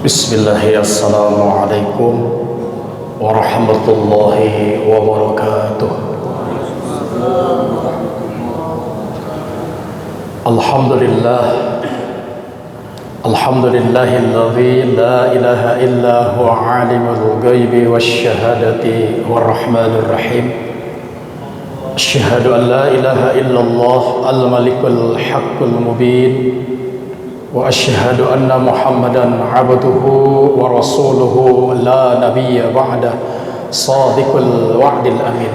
Bismillah, assalamualaikum warahmatullahi wabarakatuh. Alhamdulillah, alhamdulillahilladzi la ilaha illa huwa alimul ghaibi wasyahadati warrahmanir rahim. Asyhadu an la ilaha illallah al-malikul haqqul mubin. Wa asyhadu anna Muhammadan abduhu wa rasuluhu la nabiyya ba'da sadiqul wa'dil amin.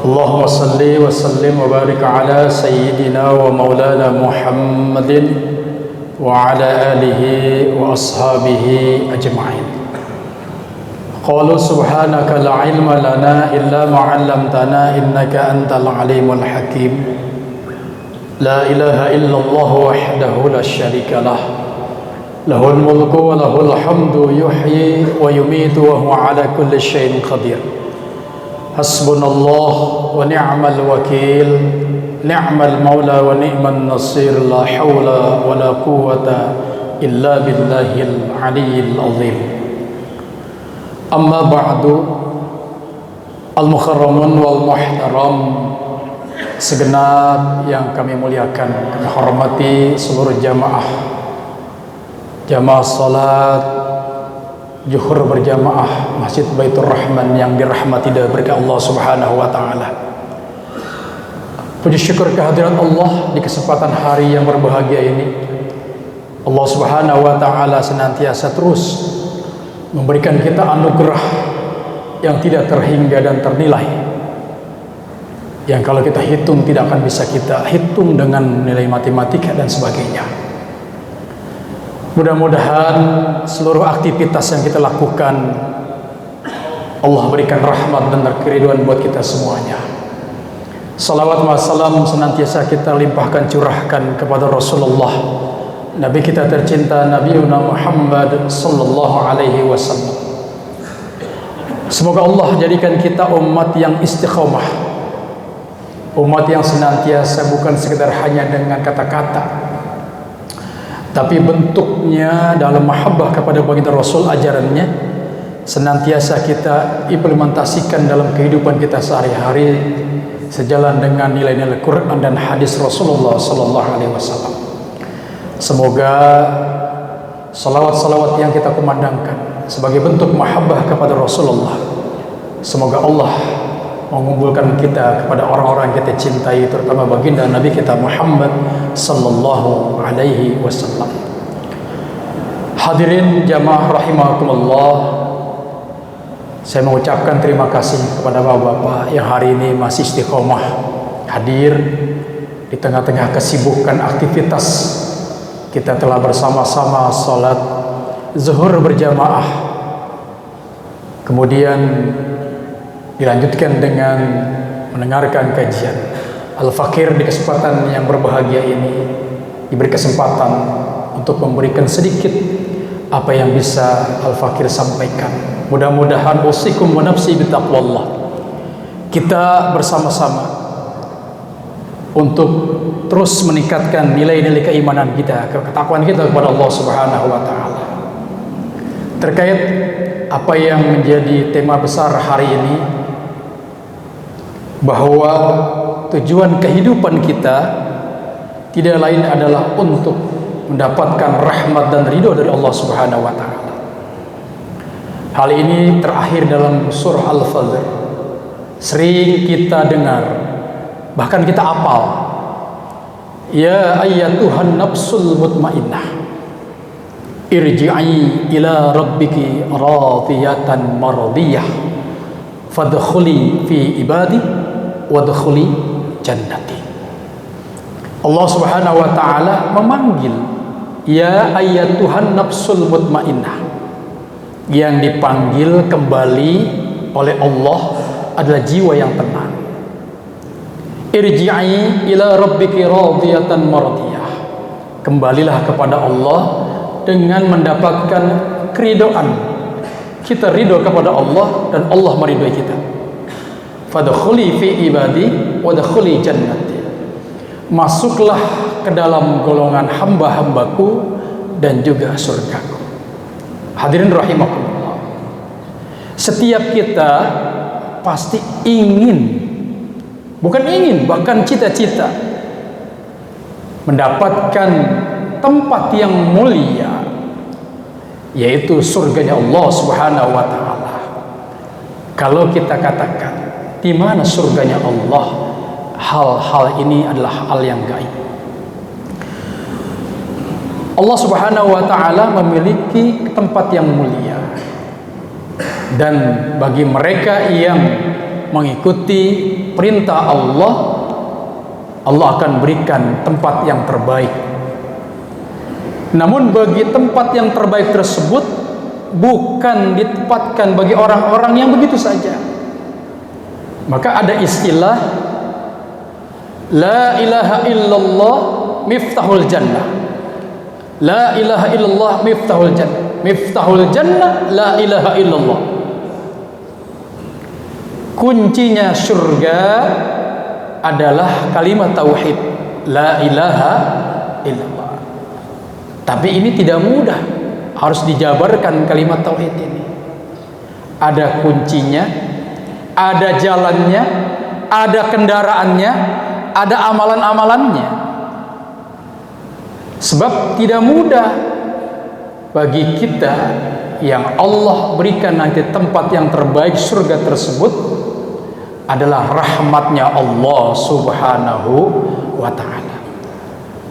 Allahumma salli wa sallim wa barik ala sayyidina wa maulana Muhammadin wa ala alihi wa ashabihi ajma'in. Qalu subhanaka la ilma lana illa ma 'allamtana innaka antal alimul hakim. La ilaha illallah wahdahu la syarika lah, lahul mulku wa lahul hamdu yuhyi wa yumitu wa huwa ala kulli syai'in qadir. Hasbunallah wa ni'mal wakil, ni'mal maula wa ni'man nasir. La hawla wa la quwwata illa billahil aliyyil azim. Amma ba'du, al-mukharramun wal muhtaram, segenap yang kami muliakan, kami hormati seluruh jamaah salat zuhur berjamaah Masjid Baitur Rahman yang dirahmati dan berkah Allah Subhanahu wa taala. Puji syukur kehadirat Allah di kesempatan hari yang berbahagia ini. Allah Subhanahu wa taala senantiasa terus memberikan kita anugerah yang tidak terhingga dan ternilai, yang kalau kita hitung tidak akan bisa kita hitung dengan nilai matematika dan sebagainya. Mudah-mudahan seluruh aktivitas yang kita lakukan Allah berikan rahmat dan keriduan buat kita semuanya. Salawat wa salam senantiasa kita limpahkan, curahkan kepada Rasulullah, Nabi kita tercinta, Nabi Muhammad sallallahu alaihi wasallam. Semoga Allah jadikan kita umat yang istiqomah, umat yang senantiasa bukan sekedar hanya dengan kata-kata, tapi bentuknya dalam mahabbah kepada baginda Rasul, ajarannya senantiasa kita implementasikan dalam kehidupan kita sehari-hari sejalan dengan nilai-nilai Quran dan hadis Rasulullah sallallahu alaihi wasallam. Semoga salawat-salawat yang kita kumandangkan sebagai bentuk mahabbah kepada Rasulullah, semoga Allah mengumpulkan kita kepada orang-orang yang kita cintai, terutama baginda Nabi kita Muhammad sallallahu alaihi wasallam. Hadirin jamaah rahimakumullah, saya mengucapkan terima kasih kepada bapak-bapak yang hari ini masih istiqomah hadir di tengah-tengah kesibukan aktivitas. Kita telah bersama-sama salat zuhur berjamaah, kemudian dilanjutkan dengan mendengarkan kajian. Al-Fakir di kesempatan yang berbahagia ini diberi kesempatan untuk memberikan sedikit apa yang bisa Al-Fakir sampaikan. Mudah-mudahan usikum wa nafsi bitaqwallah, kita bersama-sama untuk terus meningkatkan nilai-nilai keimanan kita, ketakwaan kita kepada Allah Subhanahu wa taala. Terkait apa yang menjadi tema besar hari ini, bahwa tujuan kehidupan kita tidak lain adalah untuk mendapatkan rahmat dan ridho dari Allah Subhanahu wa taala. Hal ini terakhir dalam surah Al-Fajr. Sering kita dengar, bahkan kita hafal. Ya ayyatuhan nafsul mutmainnah, irji'i ila rabbiki radiyatan mardiyah, fadkhuli fi ibadi wadkhuli jannati. Allah Subhanahu wa taala memanggil ya ayyatuhan nafsul mutmainnah. Yang dipanggil kembali oleh Allah adalah jiwa yang tenang. Irji'i ila rabbiki radiyatan mardiyah, kembalilah kepada Allah dengan mendapatkan keridhaan. Kita ridho kepada Allah dan Allah meridhoi kita. Fadkhuli fi ibadi wadkhuli jannati, masuklah ke dalam golongan hamba-hambaku dan juga surgaku. Hadirin rahimakumullah. Setiap kita pasti bahkan cita-cita mendapatkan tempat yang mulia, yaitu surganya Allah Subhanahu wa taala. Kalau kita katakan di mana surganya Allah, hal-hal ini adalah hal yang gaib. Allah Subhanahu wa taala memiliki tempat yang mulia, dan bagi mereka yang mengikuti perintah Allah, Allah akan berikan tempat yang terbaik. Namun bagi tempat yang terbaik tersebut bukan ditempatkan bagi orang-orang yang begitu saja. Maka ada istilah la ilaha illallah miftahul jannah. La ilaha illallah miftahul jannah. Miftahul jannah la ilaha illallah. Kuncinya surga adalah kalimat tauhid, la ilaha illallah. Tapi ini tidak mudah, harus dijabarkan kalimat tauhid ini. Ada kuncinya, ada jalannya, ada kendaraannya, ada amalan-amalannya. Sebab tidak mudah bagi kita yang Allah berikan nanti tempat yang terbaik, surga tersebut adalah rahmatnya Allah Subhanahu wa ta'ala.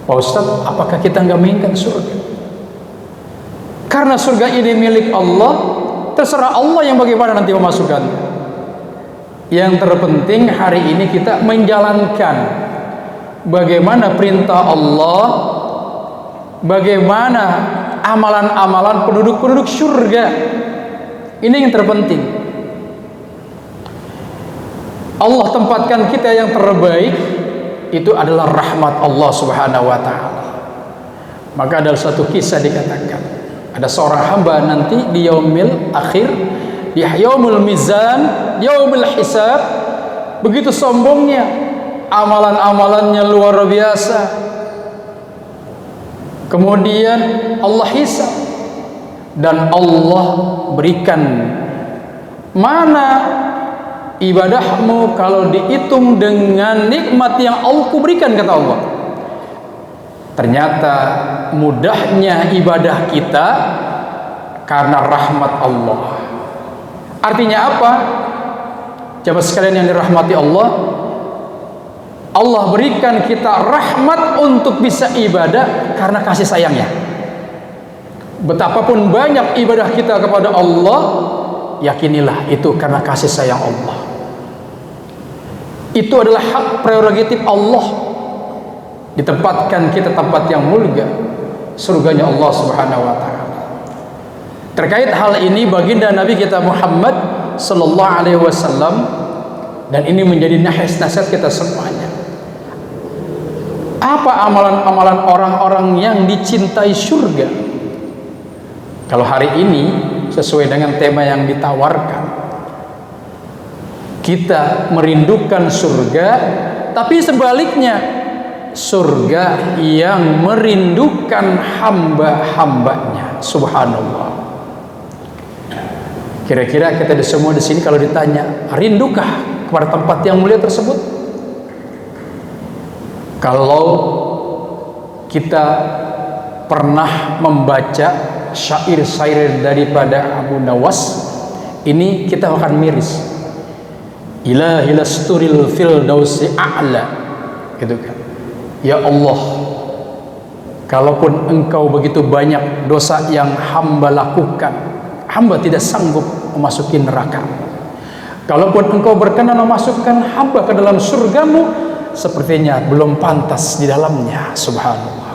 Pak Ustadz, apakah kita nggak menginginkan surga? Karena surga ini milik Allah, terserah Allah yang bagaimana nanti memasukkannya. Yang terpenting hari ini kita menjalankan bagaimana perintah Allah, bagaimana amalan-amalan penduduk-penduduk surga. Ini yang terpenting. Allah tempatkan kita yang terbaik, itu adalah rahmat Allah Subhanahu wa ta'ala. Maka ada satu kisah dikatakan, ada seorang hamba nanti di yaumil akhir, di yaumul mizan, di yaumil hisab, begitu sombongnya, amalan-amalannya luar biasa. Kemudian Allah hisab, dan Allah berikan, mana ibadahmu kalau dihitung dengan nikmat yang Allah berikan, kata Allah. Ternyata mudahnya ibadah kita karena rahmat Allah. Artinya apa? Coba sekalian yang dirahmati Allah, Allah berikan kita rahmat untuk bisa ibadah karena kasih sayangnya. Betapapun banyak ibadah kita kepada Allah, yakinilah itu karena kasih sayang Allah. Itu adalah hak prerogatif Allah. Ditempatkan kita tempat yang mulia, surganya Allah Subhanahu wa ta'ala. Terkait hal ini, baginda Nabi kita Muhammad sallallahu alaihi wasallam, dan ini menjadi nasihat kita semuanya. Apa amalan-amalan orang-orang yang dicintai surga? Kalau hari ini sesuai dengan tema yang ditawarkan, kita merindukan surga, tapi sebaliknya surga yang merindukan hamba-hambanya. Subhanallah. Kira-kira kita semua di sini kalau ditanya, rindukah kepada tempat yang mulia tersebut? Kalau kita pernah membaca syair-syair daripada Abu Nawas, ini kita akan miris. Ilahi lasturil firdausi a'la, gitu kan. Ya Allah, kalaupun engkau begitu banyak dosa yang hamba lakukan, hamba tidak sanggup memasuki neraka. Kalaupun engkau berkenan memasukkan hamba ke dalam surgamu, sepertinya belum pantas di dalamnya. Subhanallah.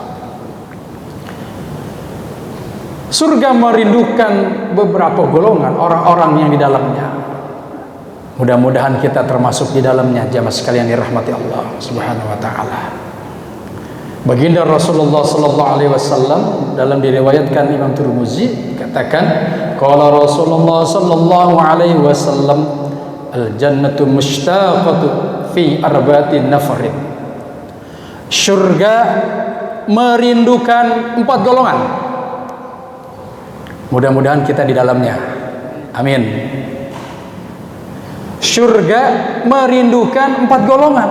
Surga merindukan beberapa golongan orang-orang yang di dalamnya. Mudah-mudahan kita termasuk di dalamnya, jamaah sekalian dirahmati Allah Subhanahu wa ta'ala. Baginda Rasulullah sallallahu alaihi wasallam dalam diriwayatkan Imam Tirmizi katakan, qala Rasulullah sallallahu alaihi wasallam, al jannatu mushtaqatu fi arba'ati nafarin. Surga merindukan 4 golongan. Mudah-mudahan kita di dalamnya. Amin. Surga merindukan 4 golongan.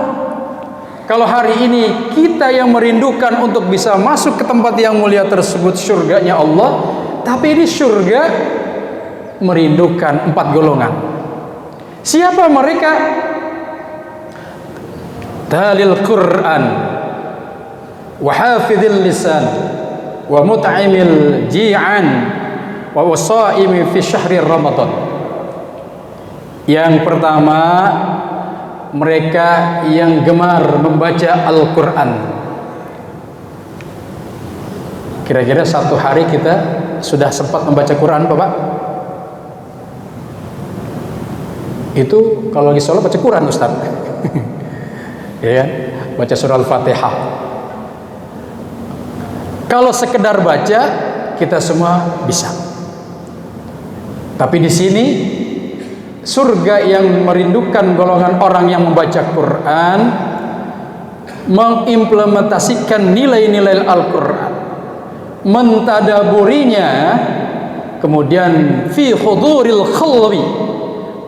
Kalau hari ini kita yang merindukan untuk bisa masuk ke tempat yang mulia tersebut, surganya Allah, tapi ini surga merindukan 4 golongan. Siapa mereka? Talil Quran, wa hafidhil lisan, wa mut'imil ji'an, wa wasaimi fi syahri Ramadan. Yang pertama, mereka yang gemar membaca Al-Quran. Kira-kira satu hari kita sudah sempat membaca Quran, Bapak? Itu kalau lagi sholat baca Quran, Ustaz. Ya, baca surah Al-Fatihah. Kalau sekedar baca, kita semua bisa. Tapi di sini surga yang merindukan golongan orang yang membaca Quran, mengimplementasikan nilai-nilai Al-Quran, mentadaburinya, kemudian fi huduril qalbi,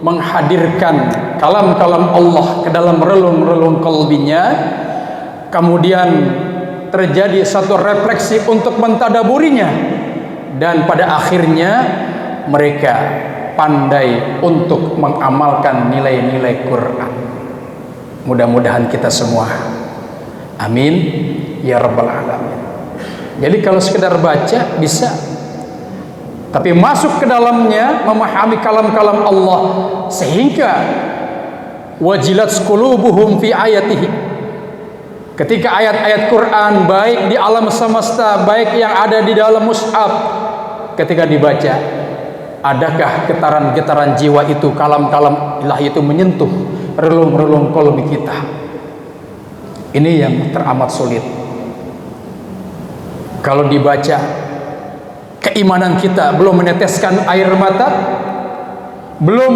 menghadirkan kalam-kalam Allah ke dalam relung-relung kalbinya, kemudian terjadi satu refleksi untuk mentadaburinya, dan pada akhirnya mereka pandai untuk mengamalkan nilai-nilai Quran. Mudah-mudahan kita semua. Amin ya rabbal alamin. Jadi kalau sekedar baca bisa, tapi masuk ke dalamnya, memahami kalam-kalam Allah sehingga wajilat qulubuhum fi ayatihi. Ketika ayat-ayat Quran baik di alam semesta, baik yang ada di dalam mushaf, ketika dibaca, adakah getaran-getaran jiwa itu, kalam-kalam ilahi itu menyentuh relung-relung qalbi kita? Ini yang teramat sulit. Kalau dibaca, keimanan kita belum meneteskan air mata, belum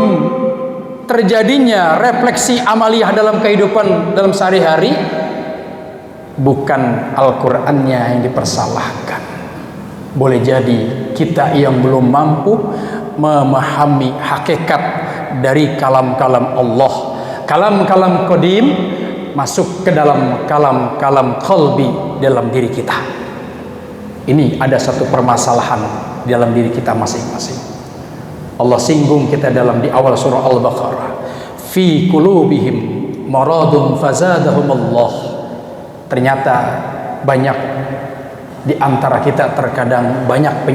terjadinya refleksi amaliyah dalam kehidupan dalam sehari-hari, bukan Al-Qur'annya yang dipersalahkan. Boleh jadi kita yang belum mampu memahami hakikat dari kalam-kalam Allah, kalam-kalam qadim masuk ke dalam kalam-kalam qalbi dalam diri kita. Ini ada satu permasalahan dalam diri kita masing-masing. Allah singgung kita dalam di awal surah Al-Baqarah, fi qulubihim maradun fazadahum Allah. Ternyata banyak di antara kita terkadang banyak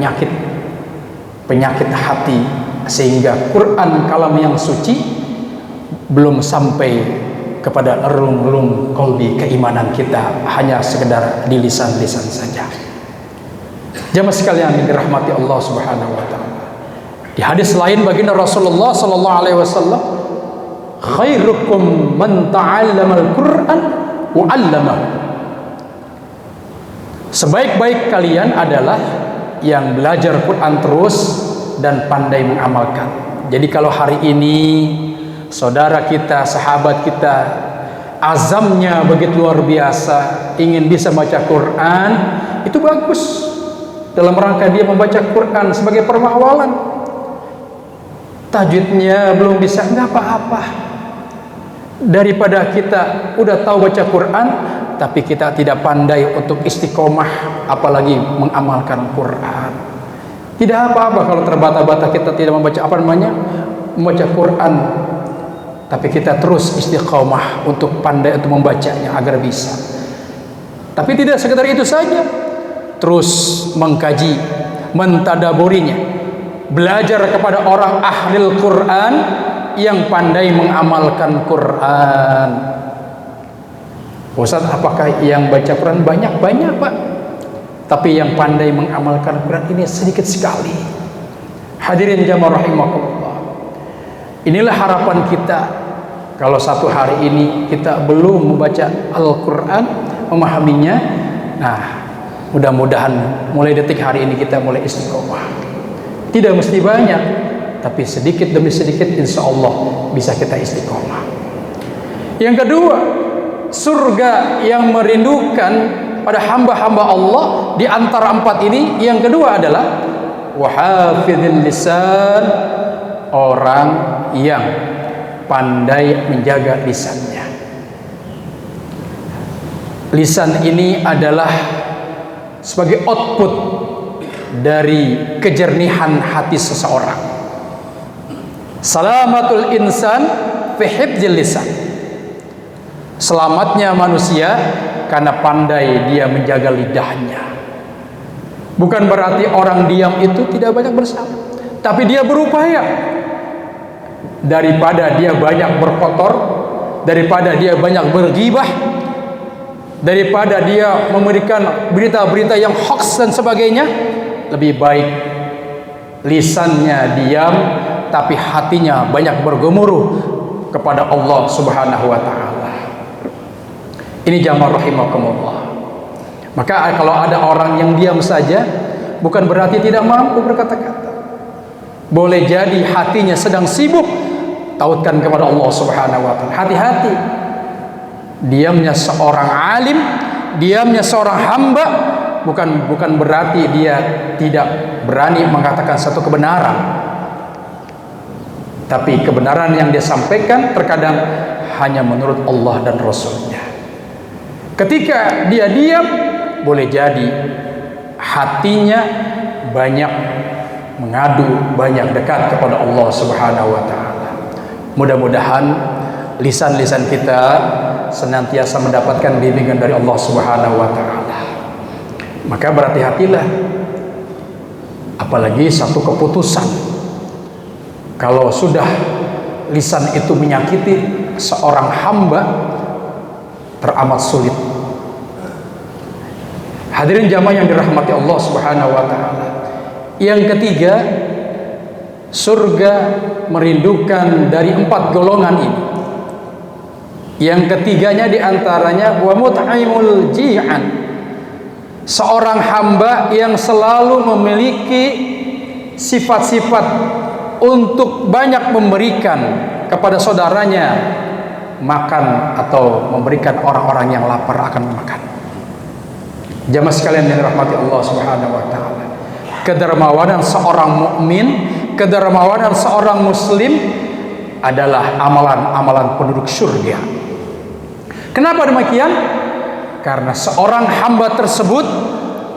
penyakit hati, sehingga Quran kalam yang suci belum sampai kepada relung-relung qalbi keimanan kita, hanya sekedar di lisan-lisan saja. Jamaah sekalian yang dirahmati Allah Subhanahu wa taala. Di hadis lain baginda Rasulullah sallallahu alaihi wasallam, khairukum man ta'allamal Qur'an wa 'allamahu. Sebaik-baik kalian adalah yang belajar Quran terus dan pandai mengamalkan. Jadi kalau hari ini saudara kita, sahabat kita, azamnya begitu luar biasa, ingin bisa baca Quran, itu bagus. Dalam rangka dia membaca Quran sebagai permawalan. Tajwidnya belum bisa, nggak apa-apa. Daripada kita udah tahu baca Quran, tapi kita tidak pandai untuk istiqomah, apalagi mengamalkan Quran. Tidak apa-apa kalau terbata-bata kita tidak membaca membaca Quran, tapi kita terus istiqomah untuk pandai untuk membacanya agar bisa. Tapi tidak sekedar itu saja, terus mengkaji, mentadaburinya, belajar kepada orang ahlil Quran yang pandai mengamalkan Quran. Ustaz, apakah yang baca Quran banyak? Banyak, Pak. Tapi yang pandai mengamalkan Quran ini sedikit sekali. Hadirin jamaah rahimakumullah. Inilah harapan kita. Kalau satu hari ini kita belum membaca Al-Quran, memahaminya, nah, mudah-mudahan mulai detik hari ini kita mulai istiqomah. Tidak mesti banyak, tapi sedikit demi sedikit insya Allah bisa kita istiqomah. Yang kedua, surga yang merindukan pada hamba-hamba Allah di antara 4 ini, yang kedua adalah wa hafidhil lisan, orang yang pandai menjaga lisannya. Lisan ini adalah sebagai output dari kejernihan hati seseorang. Salamatul insan fi hifdzil lisan. Selamatnya manusia karena pandai dia menjaga lidahnya. Bukan berarti orang diam itu tidak banyak bersalah, tapi dia berupaya. Daripada dia banyak berkotor, daripada dia banyak bergibah, daripada dia memberikan berita-berita yang hoax dan sebagainya, lebih baik lisannya diam tapi hatinya banyak bergemuruh kepada Allah Subhanahu wa taala. Ini jamaah rahimakumullah. Maka kalau ada orang yang diam saja, bukan berarti tidak mampu berkata-kata. Boleh jadi hatinya sedang sibuk, tautkan kepada Allah Subhanahu wa taala. Hati-hati. Diamnya seorang alim, diamnya seorang hamba bukan berarti dia tidak berani mengatakan satu kebenaran. Tapi kebenaran yang dia sampaikan terkadang hanya menurut Allah dan Rasulnya. Ketika dia diam, boleh jadi hatinya banyak mengadu, banyak dekat kepada Allah Subhanahu wa taala. Mudah-mudahan lisan-lisan kita senantiasa mendapatkan bimbingan dari Allah Subhanahu wa taala. Maka berhati-hatilah, apalagi satu keputusan. Kalau sudah lisan itu menyakiti seorang hamba, teramat sulit. Hadirin jamaah yang dirahmati Allah Subhanahu wa taala. Yang ketiga, surga merindukan dari 4 golongan ini. Yang ketiganya diantaranya wa mut'imul ji'an, seorang hamba yang selalu memiliki sifat-sifat untuk banyak memberikan kepada saudaranya makan atau memberikan orang-orang yang lapar akan makan. Jamaah sekalian yang dirahmati Allah Subhanahu wa taala, kedermawanan seorang mukmin, kedermawanan seorang muslim adalah amalan-amalan penduduk surga. Kenapa demikian? Karena seorang hamba tersebut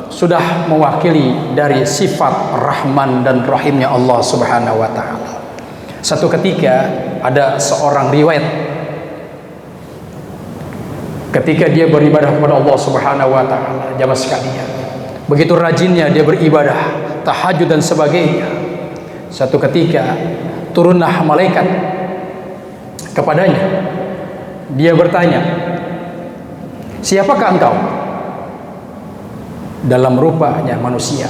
sudah mewakili dari sifat Rahman dan Rahimnya Allah Subhanahu wa taala. Satu ketika ada seorang riwayat, ketika dia beribadah kepada Allah Subhanahu wa taala, jamaah sekalian, begitu rajinnya dia beribadah, tahajud dan sebagainya. Satu ketika turunlah malaikat kepadanya. Dia bertanya, "Siapakah engkau?" Dalam rupanya manusia.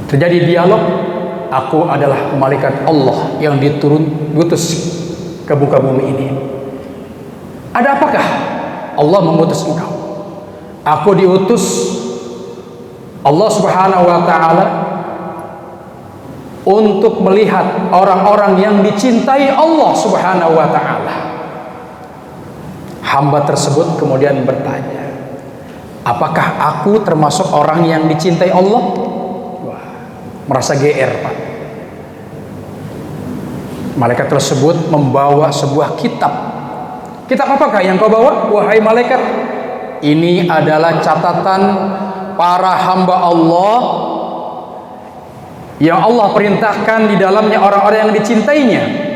Terjadi dialog, "Aku adalah malaikat Allah yang diutus ke muka bumi ini." "Ada apakah Allah mengutus engkau?" "Aku diutus Allah Subhanahu wa taala untuk melihat orang-orang yang dicintai Allah Subhanahu wa taala." Hamba tersebut kemudian bertanya, "Apakah aku termasuk orang yang dicintai Allah?" Wah, merasa GR, Pak. Malaikat tersebut membawa sebuah kitab. "Kitab apakah yang kau bawa, wahai malaikat?" "Ini adalah catatan para hamba Allah yang Allah perintahkan di dalamnya orang-orang yang dicintainya."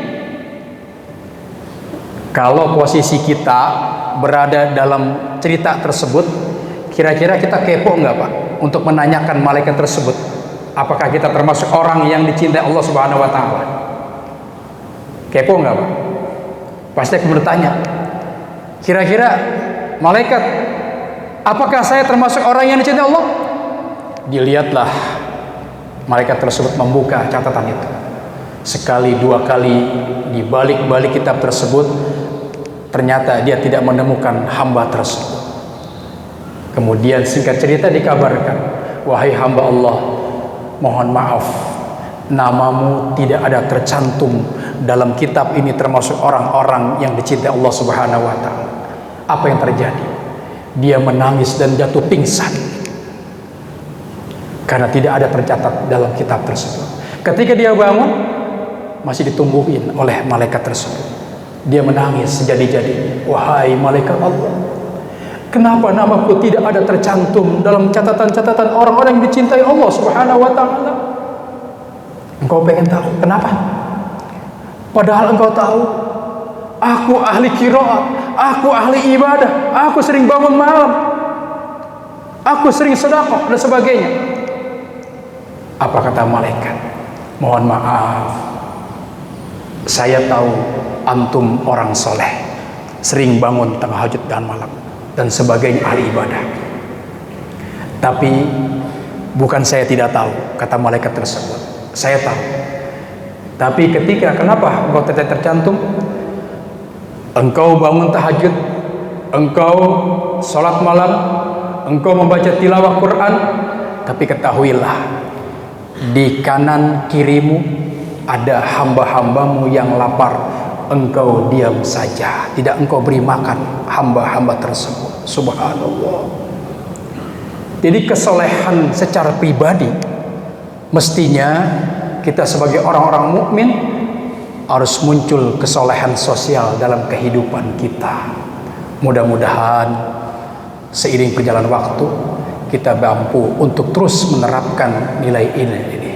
Kalau posisi kita berada dalam cerita tersebut, kira-kira kita kepo enggak, Pak, untuk menanyakan malaikat tersebut, apakah kita termasuk orang yang dicintai Allah Subhanahu wa taala? Kepo enggak, Pak? Pasti akan bertanya, kira-kira malaikat, apakah saya termasuk orang yang dicintai Allah? Dilihatlah, malaikat tersebut membuka catatan itu. Sekali, 2 kali, di balik-balik kitab tersebut, ternyata dia tidak menemukan hamba tersebut. Kemudian singkat cerita dikabarkan, "Wahai hamba Allah, mohon maaf, namamu tidak ada tercantum dalam kitab ini termasuk orang-orang yang dicintai Allah Subhanahu wa taala." Apa yang terjadi? Dia menangis dan jatuh pingsan. karena tidak ada tercatat dalam kitab tersebut. Ketika dia bangun, masih ditumbuhin oleh malaikat tersebut. Dia menangis sejadi-jadi, wahai malaikat Allah, kenapa namaku tidak ada tercantum dalam catatan-catatan orang-orang yang dicintai Allah Subhanahu wa ta'ala? Engkau pengen tahu kenapa? Padahal engkau tahu aku ahli qiraat, aku ahli ibadah, aku sering bangun malam, aku sering sedekah dan sebagainya. Apa kata malaikat? Mohon maaf, saya tahu antum orang soleh, sering bangun tahajud dan malam dan sebagainya, ahli ibadah. Tapi bukan saya tidak tahu, kata malaikat tersebut. Saya tahu. Tapi ketika kenapa engkau tidak tercantum? Engkau bangun tahajud, engkau sholat malam, engkau membaca tilawah Quran, tapi ketahuilah, di kanan kirimu ada hamba-hambamu yang lapar, engkau diam saja, tidak engkau beri makan hamba-hamba tersebut. Subhanallah. Jadi kesolehan secara pribadi, mestinya kita sebagai orang-orang mukmin harus muncul kesolehan sosial dalam kehidupan kita. Mudah-mudahan seiring berjalan waktu kita mampu untuk terus menerapkan nilai-nilai ini.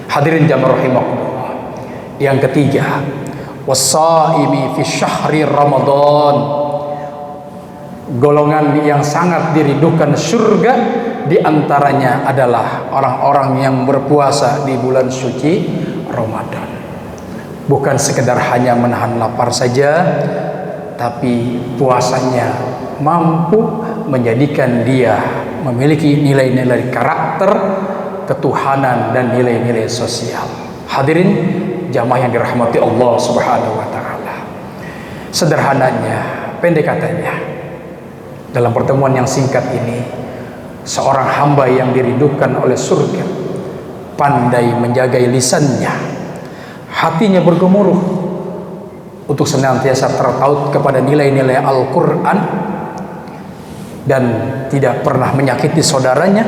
Hadirin jamaah rahimakumullah. Yang ketiga, wasaimi fi syahri Ramadan. Golongan yang sangat dirindukan surga diantaranya adalah orang-orang yang berpuasa di bulan suci Ramadan. Bukan sekedar hanya menahan lapar saja, tapi puasanya mampu menjadikan dia memiliki nilai-nilai karakter, ketuhanan, dan nilai-nilai sosial. Hadirin jamaah yang dirahmati Allah Subhanahu wa ta'ala. Sederhananya, pendekatannya, dalam pertemuan yang singkat ini, seorang hamba yang dirindukan oleh surga pandai menjaga lisannya, hatinya bergemuruh untuk senantiasa tertaut kepada nilai-nilai Al-Quran dan tidak pernah menyakiti saudaranya.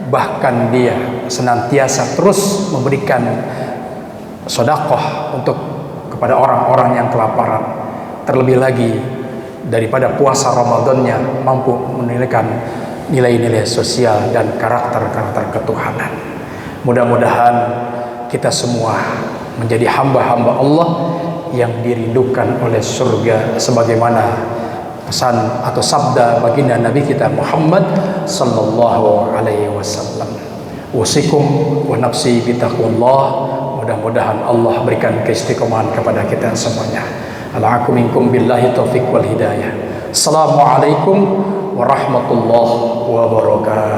Bahkan dia senantiasa terus memberikan sedekah untuk kepada orang-orang yang kelaparan. Terlebih lagi daripada puasa Ramadannya mampu menunjukkan nilai-nilai sosial dan karakter-karakter ketuhanan. Mudah-mudahan kita semua menjadi hamba-hamba Allah yang dirindukan oleh surga sebagaimana pesan atau sabda baginda Nabi kita Muhammad sallallahu alaihi wasallam. Usikum wa nafsi bitaqwallah. Mudah-mudahan Allah berikan keistiqomahan kepada kita semuanya. Alaikum minkum billahi taufiq wal hidayah. Assalamualaikum warahmatullahi wabarakatuh.